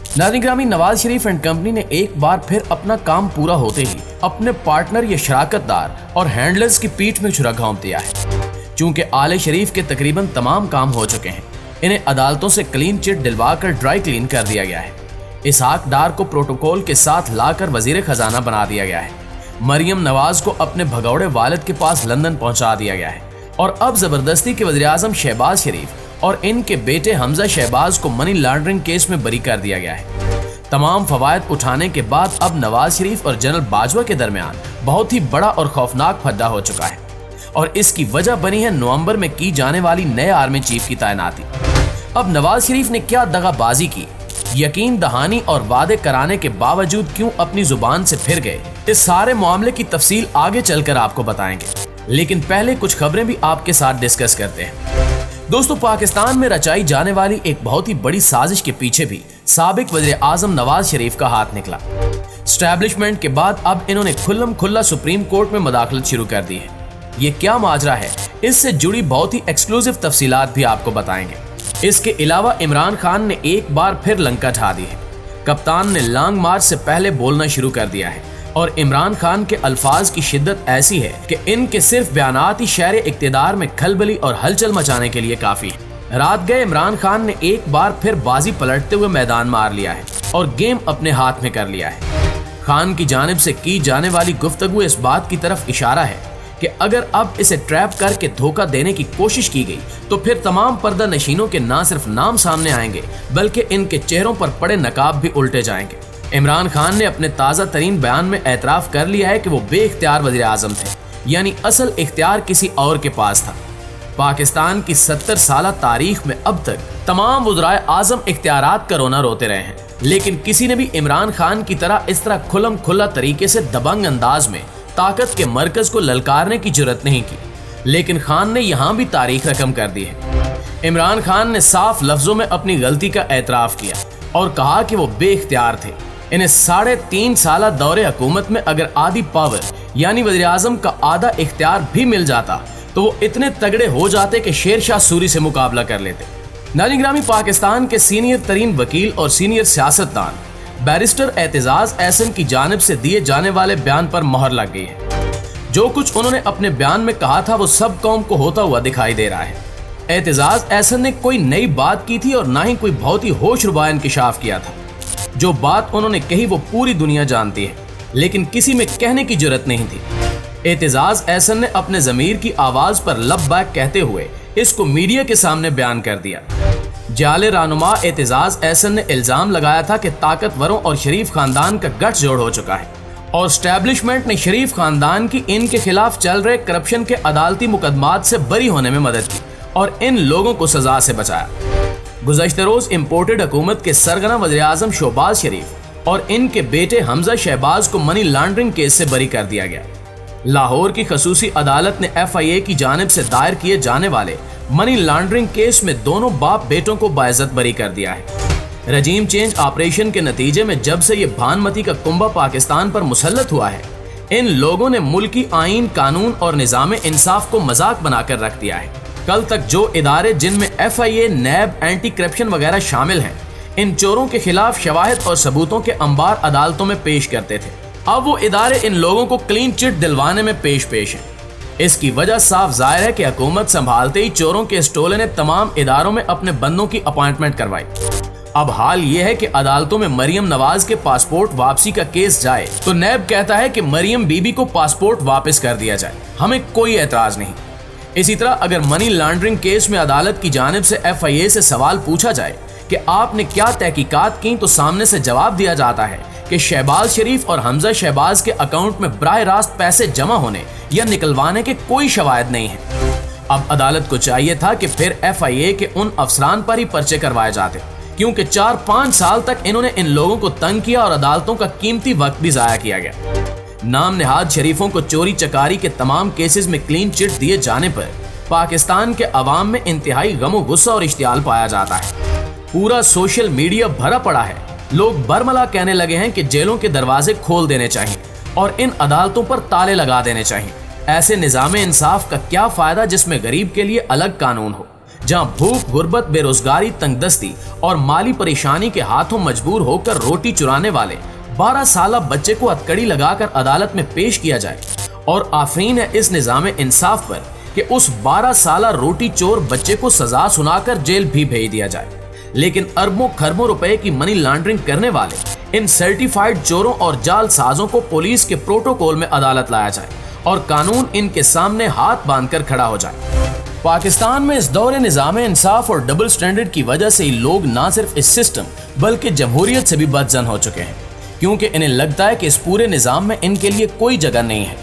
नाज़रीन ग्रामी, Nawaz Sharif and company ने एक बार फिर अपना काम पूरा होते ही अपने पार्टनर या शराकतदार और हैंडलर्स की पीठ में छुरा घोंप दिया है। चूंकि आले शरीफ के तकरीबन तमाम काम हो चुके हैं, इन्हें अदालतों से क्लीन चिट दिलवाकर ड्राई क्लीन कर दिया गया है। इसहाक डार को प्रोटोकॉल के साथ लाकर वजीर खजाना बना दिया गया है। मरियम नवाज को अपने भगौड़े वालिद के पास लंदन पहुंचा दिया गया है और अब जबरदस्ती के वज़ीर आज़म शहबाज शरीफ और इनके बेटे हमजा शहबाज को मनी लॉन्ड्रिंग केस में बरी कर दिया गया है। तमाम फवायद उठाने के बाद अब नवाज शरीफ और जनरल बाजवा के दरमियान बहुत ही बड़ा और खौफनाक फद्दा हो चुका है और इसकी वजह बनी है नवंबर में की जाने वाली नए आर्मी चीफ की तैनाती। अब नवाज शरीफ ने क्या दगाबाजी की, यकीन दहानी और वादे कराने के बावजूद क्यों अपनी जुबान से फिर गए, इस सारे मामले की तफसील आगे चलकर आपको बताएंगे। लेकिन पहले कुछ खबरें भी आपके साथ डिस्कस करते हैं। दोस्तों, पाकिस्तान में रचाई जाने वाली एक बहुत ही बड़ी साजिश के पीछे भी साबिक वज़ीर आज़म नवाज शरीफ का हाथ निकला। एस्टैब्लिशमेंट के बाद अब इन्होंने खुल्लम खुल्ला सुप्रीम कोर्ट में मुदाखलत शुरू कर दी है। ये क्या माजरा है, इससे जुड़ी बहुत ही एक्सक्लूसिव तफसीलात भी आपको बताएंगे। इसके अलावा इमरान खान ने एक बार फिर लंका ढा दी है। कप्तान ने लॉन्ग मार्च से पहले बोलना शुरू कर दिया है और इमरान खान के अल्फाज की शिद्दत ऐसी है कि इनके सिर्फ बयानात ही शहर इक्तिदार में खलबली और हलचल मचाने के लिए काफी है। रात गए इमरान खान ने एक बार फिर बाजी पलटते हुए मैदान मार लिया है और गेम अपने हाथ में कर लिया है। खान की जानिब से की जाने वाली गुफ्तगू इस बात की तरफ इशारा है कि अगर अब इसे ट्रैप करके धोखा देने की कोशिश की गई तो फिर तमाम पर्दा नशीनों के ना सिर्फ नाम सामने आएंगे बल्कि इनके चेहरों पर पड़े नकाब भी उल्टे जाएंगे। इमरान खान ने अपने ताज़ा तरीन बयान में एतराफ़ कर लिया है कि वो बेइख्तियार वज़ीर आज़म थे, यानी असल इख्तियार किसी और के पास था। पाकिस्तान की 70 साल तारीख में अब तक तमाम वज़राए आज़म इख्तियारात का रोना रोते रहे हैं, लेकिन किसी ने भी इमरान खान की तरह इस तरह खुल्लम खुल्ला तरीके से दबंग अंदाज में ताकत के मरकज को ललकारने की जुर्रत नहीं की। लेकिन खान ने यहाँ भी तारीख रकम कर दी है। इमरान खान ने साफ लफ्जों में अपनी गलती का एतराफ़ किया और कहा कि वो बेइख्तियार थे। इन्हें 3.5 साल दौरे हुकूमत में अगर आधी पावर यानी वज़ीर आज़म का आधा इख्तियार भी मिल जाता तो वो इतने तगड़े हो जाते कि शेरशाह सूरी से मुकाबला कर लेते। नाज़रीन ग्रामी, पाकिस्तान के सीनियर तरीन वकील और सीनियर सियासतदान बैरिस्टर एतजाज एहसन की जानिब से दिए जाने वाले बयान पर मोहर लग गई है। जो कुछ उन्होंने अपने बयान में कहा था वो सब कौम को होता हुआ दिखाई दे रहा है। एतजाज एहसन ने कोई नई बात की थी और ना ही कोई बहुत ही होश रुबा इंकिशाफ किया था। जो बात उन्होंने कही वो पूरी दुनिया जानती है, लेकिन किसी में कहने की जुर्रत नहीं थी। एतजाज एहसन ने अपने ज़मीर की आवाज़ पर लबैक कहते हुए इसको मीडिया के सामने बयान कर दिया। जाले रानुमा एतजाज एहसन ने इल्ज़ाम लगाया था कि ताकतवरों और शरीफ खानदान का गठजोड़ हो चुका है और एस्टैब्लिशमेंट ने शरीफ खानदान की इनके खिलाफ चल रहे करप्शन के अदालती मुकदमात से बरी होने में मदद की और इन लोगों को सजा से बचाया। गुज़श्ता रोज इम्पोर्टेड हुकूमत के सरगना वज़ीर आज़म शहबाज शरीफ और इनके बेटे हमजा शहबाज को मनी लॉन्ड्रिंग केस से बरी कर दिया गया। लाहौर की खसूसी अदालत ने FIA की जानिब से दायर किए जाने वाले मनी लॉन्ड्रिंग केस में दोनों बाप बेटों को बाइज्जत बरी कर दिया है। रजीम चेंज ऑपरेशन के नतीजे में जब से ये भानमती का कुंभा पाकिस्तान पर मुसल्लत हुआ है, इन लोगों ने मुल्की आईन, कानून और निज़ाम इंसाफ को मजाक बनाकर रख दिया है। कल तक जो इदारे जिनमें FIA, नैब, एंटी करप्शन वगैरह शामिल हैं, इन चोरों के खिलाफ शवाहिद और सबूतों के अंबार अदालतों में पेश करते थे, अब वो इदारे इन लोगों को क्लीन चिट दिलवाने में पेश हैं। इसकी वजह साफ जाहिर है कि हुकूमत संभालते ही चोरों के स्टोले ने तमाम इदारों में अपने बंदों की अपॉइंटमेंट करवाई। अब हाल ये है कि अदालतों में मरियम नवाज के पासपोर्ट वापसी का केस जाए तो नैब कहता है कि मरियम बीबी को पासपोर्ट वापस कर दिया जाए, हमें कोई एतराज नहीं। इसी तरह अगर मनी लॉन्ड्रिंग केस में अदालत की जानिब से FIA से सवाल पूछा जाए कि आपने क्या तहकीकात की, तो सामने से जवाब दिया जाता है कि शहबाज शरीफ और हमजा शहबाज के अकाउंट में बराह रास्त पैसे जमा होने या निकलवाने के कोई शवायद नहीं है। अब अदालत को चाहिए था कि फिर FIA के उन अफसरान पर ही पर्चे करवाए जाते, क्योंकि 4-5 साल तक इन्होंने इन लोगों को तंग किया और अदालतों का कीमती वक्त भी जाया किया गया। नाम निहाद शरीफों को चोरी चकारी के तमाम केसेस में क्लीन चिट दिए जाने पर पाकिस्तान के अवाम में इंतहाई गमो गुस्सा और इश्तियाल पाया जाता है। पूरा सोशल मीडिया भरा पड़ा है। लोग बरमला कहने लगे हैं कि जेलों के दरवाजे खोल देने चाहिए और इन अदालतों पर ताले लगा देने चाहिए। ऐसे निज़ाम इंसाफ का क्या फायदा जिसमें गरीब के लिए अलग कानून हो, जहां भूख, गुर्बत, बेरोजगारी, तंगदस्ती और माली परेशानी के हाथों मजबूर होकर रोटी चुराने वाले 12 साला बच्चे को हथकड़ी लगाकर अदालत में पेश किया जाए। और आफरीन है इस निजाम इंसाफ पर कि उस 12 साला रोटी चोर बच्चे को सजा सुनाकर जेल भी भेज दिया जाए। लेकिन अरबों खरबों रुपए की मनी लॉन्ड्रिंग करने वाले इन सर्टिफाइड चोरों और जालसाजों को पुलिस के प्रोटोकॉल में अदालत लाया जाए और कानून इनके सामने हाथ बांधकर खड़ा हो जाए। पाकिस्तान में इस दौरे निजाम इंसाफ और डबल स्टैंडर्ड की वजह से लोग न सिर्फ इस सिस्टम बल्कि जमहूरियत से भी बदजन हो चुके हैं, क्योंकि इन्हें लगता है कि इस पूरे निजाम में इनके लिए कोई जगह नहीं है।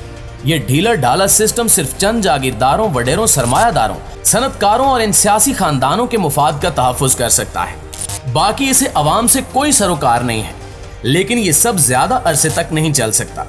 ये ढीला ढाला सिस्टम सिर्फ चंद जागीरदारों, वडेरों, सरमायादारों, सनतकारों और इन सियासी खानदानों के मुफाद का तहफ़्फ़ुज़ कर सकता है। बाकी इसे अवाम से कोई सरोकार नहीं है। लेकिन ये सब ज्यादा अरसे तक नहीं चल सकता।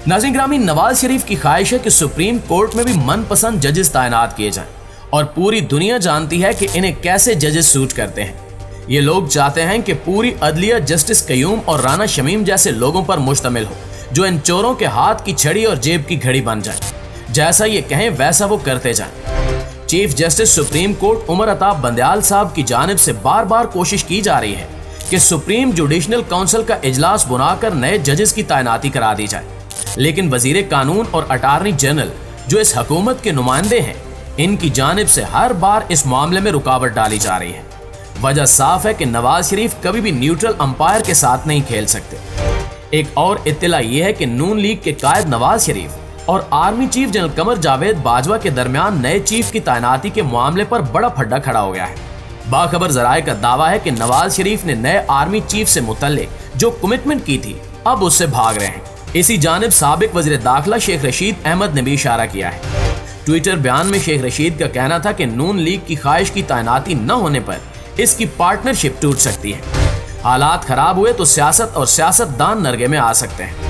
नाज़रीन ग्रामी, नवाज शरीफ की ख्वाहिश है कि सुप्रीम कोर्ट में भी मनपसंद जजेस तैनात किए जाएं और पूरी दुनिया जानती है कि इन्हें कैसे जजेस सूट करते हैं। ये लोग चाहते हैं कि पूरी अदलिया जस्टिस कयूम और राना शमीम जैसे लोगों पर मुश्तमिल हो, जो इन चोरों के हाथ की छड़ी और जेब की घड़ी बन जाए। जैसा ये कहें वैसा वो करते जाएं। Chief justice supreme court Umar Ata Bandial साहब की जानिब से बार बार कोशिश की जा रही है कि सुप्रीम जुडिशनल काउंसिल का इजलास बुलाकर नए जजेस की तैनाती करा दी जाए, लेकिन वजीर कानून और अटार्नी जनरल जो इस हुकूमत के नुमाइंदे हैं, इनकी जानिब से हर बार इस मामले में रुकावट डाली जा रही है। वजह साफ है कि नवाज शरीफ कभी भी न्यूट्रल अंपायर के साथ नहीं खेल सकते। एक और इत्तला यह है कि नून लीग के कायद नवाज शरीफ और army chief general Qamar Javed Bajwa के दरमियान नए चीफ की तैनाती के मामले पर बड़ा फड्डा खड़ा हो गया है। बाखबर जराये का दावा है कि नवाज शरीफ ने नए आर्मी चीफ से मुतल्लिक जो कमिटमेंट की थी अब उससे भाग रहे हैं। इसी जानिब साबिक वज़ीर दाखिला शेख रशीद अहमद ने भी इशारा किया है। ट्विटर बयान में शेख रशीद का कहना था कि नून लीग की ख्वाहिश की तैनाती न होने पर इसकी पार्टनरशिप टूट सकती है। हालात खराब हुए तो सियासत और सियासतदान नरगे में आ सकते हैं।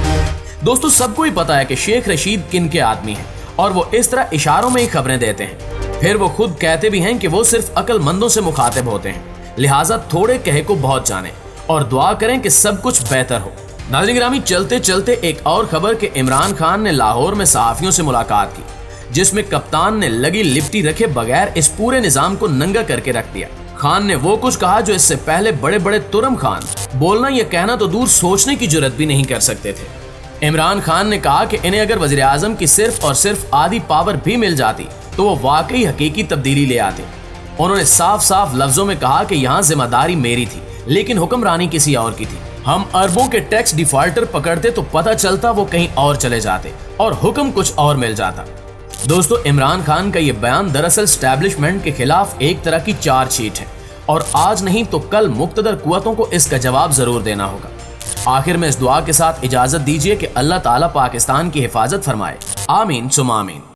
दोस्तों, सबको ही पता है कि शेख रशीद किन के आदमी हैं और वो इस तरह इशारों में ही खबरें देते हैं। फिर वो खुद कहते भी हैं कि वो सिर्फ अक्लमंदों से मुखातिब होते हैं, लिहाजा थोड़े कहे को बहुत जाने और दुआ करें कि सब कुछ बेहतर हो। नाज़रीन ग्रामी, चलते चलते एक और खबर कि इमरान खान ने लाहौर में सहाफियों से मुलाकात की, जिसमें कप्तान ने लगी लिपटी रखे बगैर इस पूरे निजाम को नंगा करके रख दिया। खान ने वो कुछ कहा जो इससे पहले बड़े बड़े तुरम खान बोलना या कहना तो दूर सोचने की जुर्रत भी नहीं कर सकते थे। इमरान खान ने कहा कि इन्हें अगर वज़ीर आज़म की सिर्फ और सिर्फ आधी पावर भी मिल जाती तो वो वाकई हकीकी तब्दीली ले आते। उन्होंने साफ साफ लफ्जों में कहा कि यहाँ जिम्मेदारी मेरी थी लेकिन हुक्मरानी किसी और की थी। हम अरबों के टैक्स डिफॉल्टर पकड़ते तो पता चलता वो कहीं और चले जाते और हुक्म कुछ और मिल जाता। दोस्तों, इमरान खान का ये बयान दरअसल एस्टैब्लिशमेंट के खिलाफ एक तरह की चार्जशीट है और आज नहीं तो कल मुक्तदर कुव्वतों को इसका जवाब जरूर देना होगा। आखिर में इस दुआ के साथ इजाजत दीजिए कि अल्लाह ताला पाकिस्तान की हिफाजत फरमाए। आमीन सुम आमीन।